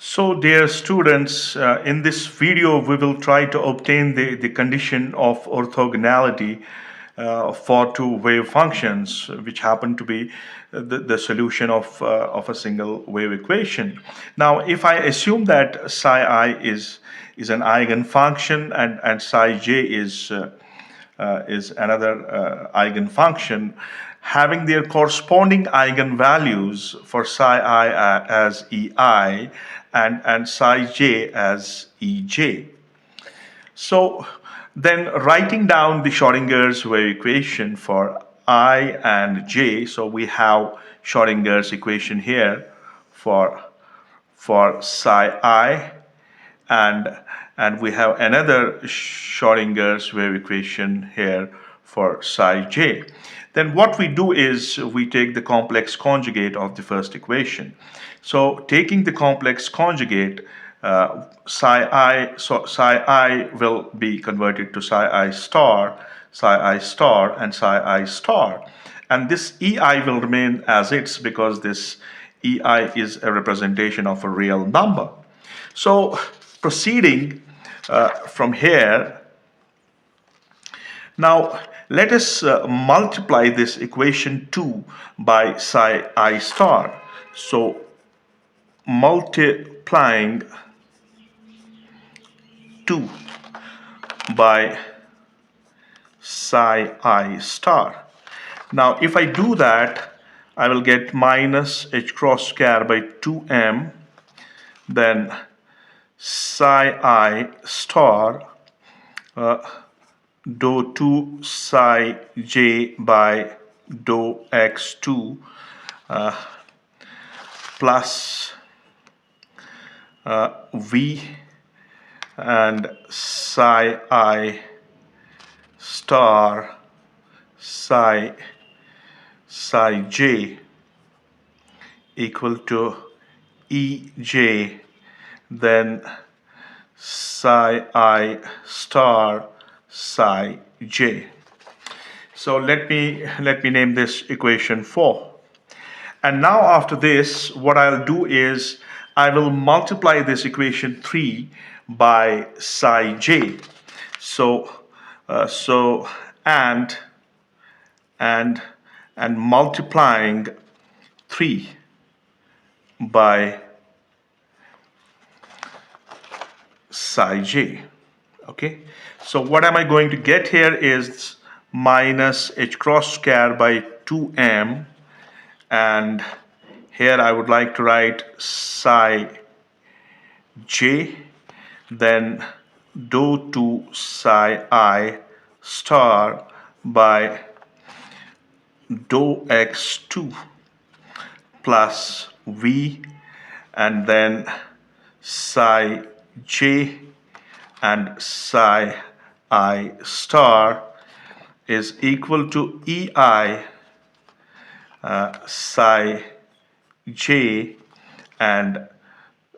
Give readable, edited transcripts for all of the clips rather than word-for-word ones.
So, dear students, in this video, we will try to obtain the condition of orthogonality for two wave functions, which happen to be the solution of a single wave equation. Now, if I assume that psi I is an eigenfunction and psi j is another eigenfunction, having their corresponding eigenvalues for psi I as ei and psi j as ej. So then writing down the Schrodinger's wave equation for I and j, so we have Schrodinger's equation here for psi I and we have another Schrodinger's wave equation here for psi j. Then what we do is we take the complex conjugate of the first equation. So taking the complex conjugate, psi I will be converted to psi I star, and psi I star. And this EI will remain as it's because this EI is a representation of a real number. So proceeding from here, now let us multiply this equation 2 by psi I star. So multiplying 2 by psi I star. Now if I do that, I will get minus h cross square by 2m, then psi I star dou 2 psi j by dou x2 plus v and psi I star psi j equal to ej, then psi I star psi j. So let me name this equation 4. And now after this, what I'll do is I will multiply this equation 3 by psi j. So and multiplying 3 by psi j. Okay, so what am I going to get here is minus h cross square by 2m, and here I would like to write psi j, then dou 2 psi I star by dou x2 plus v, and then psi j and psi I star is equal to ei psi j and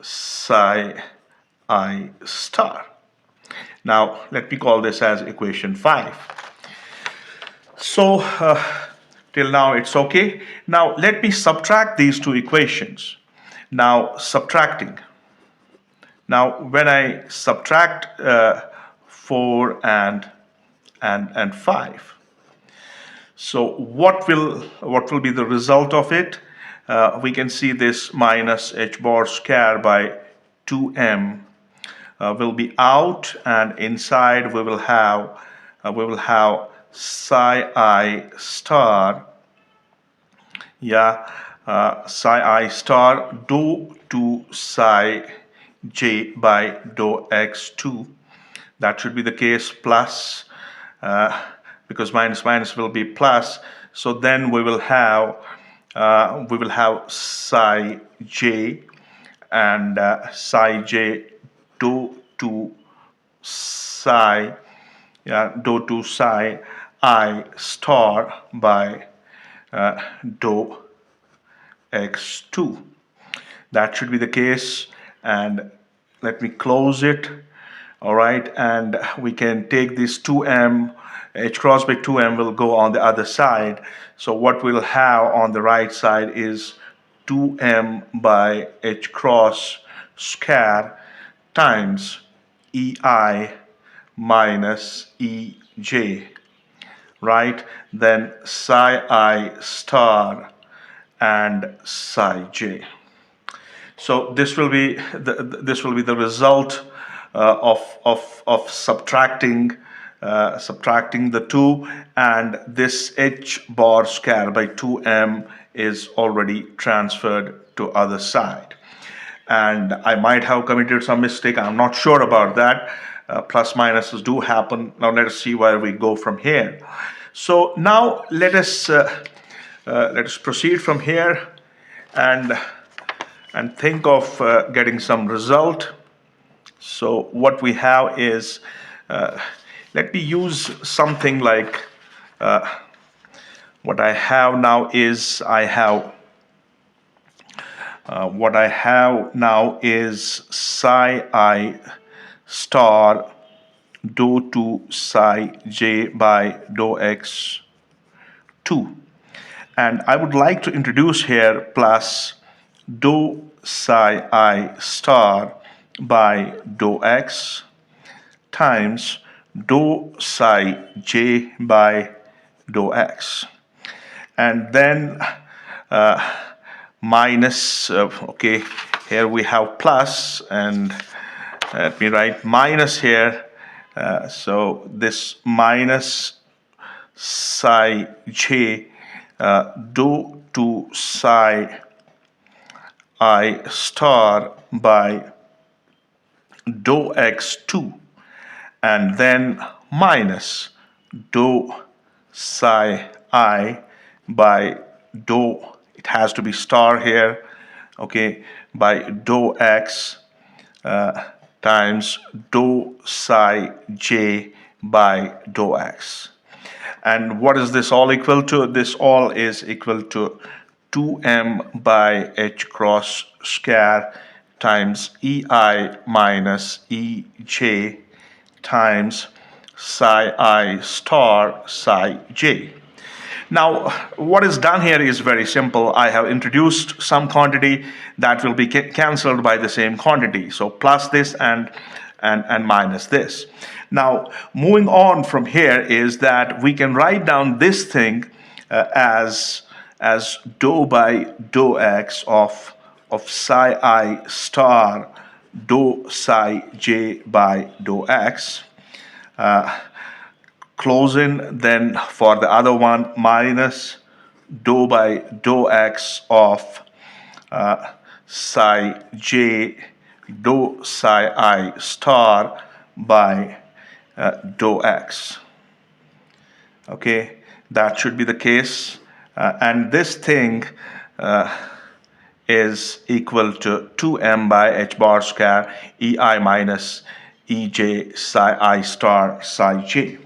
psi I star. Now let me call this as equation 5. So till now it's okay. Now let me subtract these two equations. Now subtracting. Now when I subtract 4 and 5, so what will be the result of it? We can see this minus h bar square by 2m will be out, and inside we will have psi I star, psi I star dou 2 psi j by dou x2. That should be the case, plus because minus minus will be plus. So then we will have psi j and psi j dou 2 psi I star by dou x2. That should be the case, and let me close it. All right, and we can take this 2m, h cross by 2m will go on the other side. So what we'll have on the right side is 2m by h cross square times EI minus EJ, right? Then psi I star and psi j. So this will be the result of subtracting the two, and this h bar square by 2m is already transferred to other side. And I might have committed some mistake. I'm not sure about that. Plus minuses do happen. Now let us see where we go from here. So now let us proceed from here and think of getting some result. So what we have is, let me use something like, what I have now is psi I star dou 2 psi j by dou x 2. And I would like to introduce here plus dou psi I star by dou x times dou psi j by dou x. And then minus, okay, here we have plus, and let me write minus here. So this minus psi j dou 2 psi I star by dou x2, and then minus dou psi I by dou, it has to be star here, okay, by dou x times dou psi j by dou x. And what is this all equal to? This all is equal to 2m by h cross square times ei minus ej times psi I star psi j. Now, what is done here is very simple. I have introduced some quantity that will be cancelled by the same quantity. So plus this and minus this. Now, moving on from here is that we can write down this thing as dou by dou x of psi I star dou psi j by dou x. Closing then for the other one minus dou by dou x of psi j dou psi I star by dou x. Okay, that should be the case, and this thing is equal to 2m by h bar square ei minus ej psi I star psi j.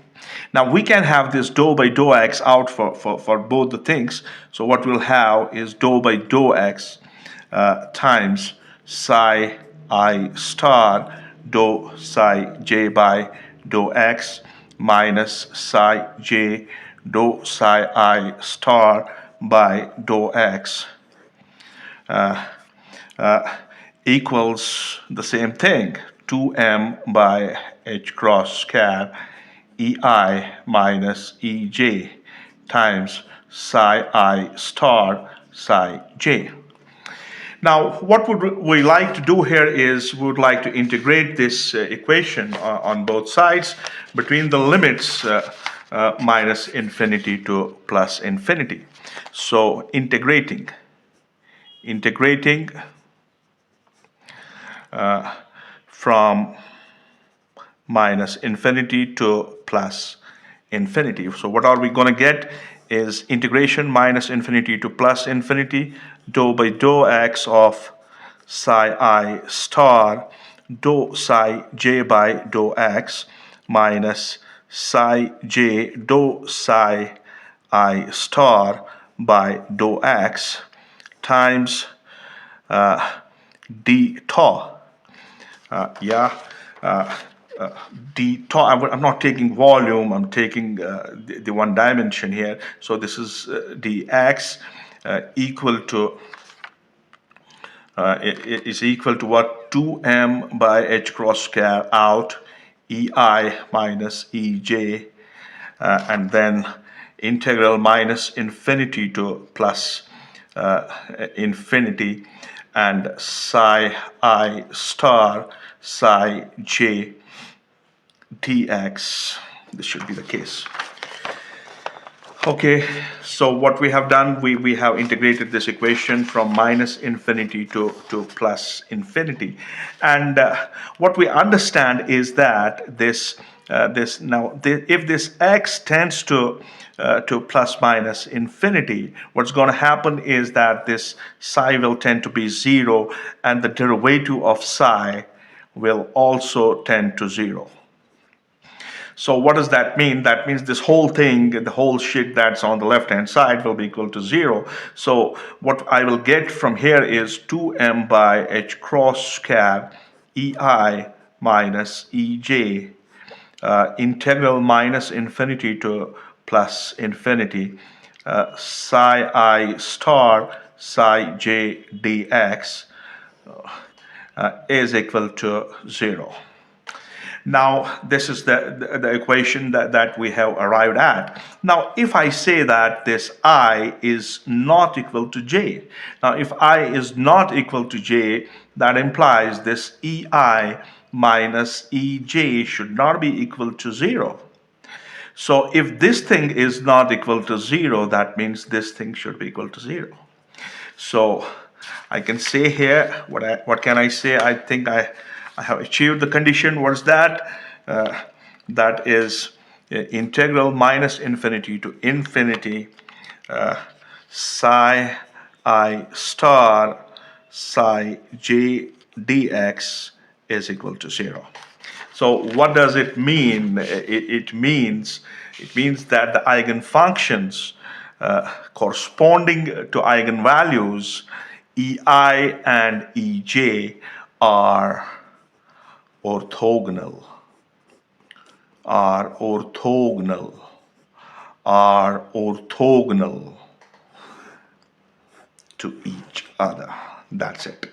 Now we can have this dou by dou x out for both the things. So what we'll have is dou by dou x times psi I star dou psi j by dou x minus psi j dou psi I star by dou x equals the same thing, 2m by h cross square ei minus ej times psi I star psi j. Now, what would we like to do here is we would like to integrate this equation on both sides between the limits minus infinity to plus infinity. So integrating from minus infinity to plus infinity. So what are we going to get is integration minus infinity to plus infinity, dou by dou x of psi I star dou psi j by dou x minus psi j dou psi I star by dou x times d tau. D tau, I'm not taking volume, I'm taking the one dimension here. So this is dx equal to is equal to what? 2m by h cross square out ei minus ej, and then integral minus infinity to plus infinity, and psi I star psi j dx. This should be the case. Okay, so what we have done, we have integrated this equation from minus infinity to plus infinity. And what we understand is that if this x tends to plus minus infinity, what's going to happen is that this psi will tend to be 0, and the derivative of psi will also tend to 0. So what does that mean? That means this whole thing, the whole shit that's on the left-hand side will be equal to 0. So what I will get from here is 2m by h cross square ei minus ej, integral minus infinity to plus infinity, psi I star psi j dx is equal to 0. Now, this is the equation that we have arrived at. Now, if I say that this I is not equal to j, now if I is not equal to j, that implies this ei minus ej should not be equal to 0. So if this thing is not equal to 0, that means this thing should be equal to 0. So I can say here, what can I say? I think I have achieved the condition. What is that? That is integral minus infinity to infinity psi I star psi j dx is equal to 0. So what does it mean? It means that the eigenfunctions corresponding to eigenvalues ei and ej are orthogonal, are orthogonal, are orthogonal to each other. That's it.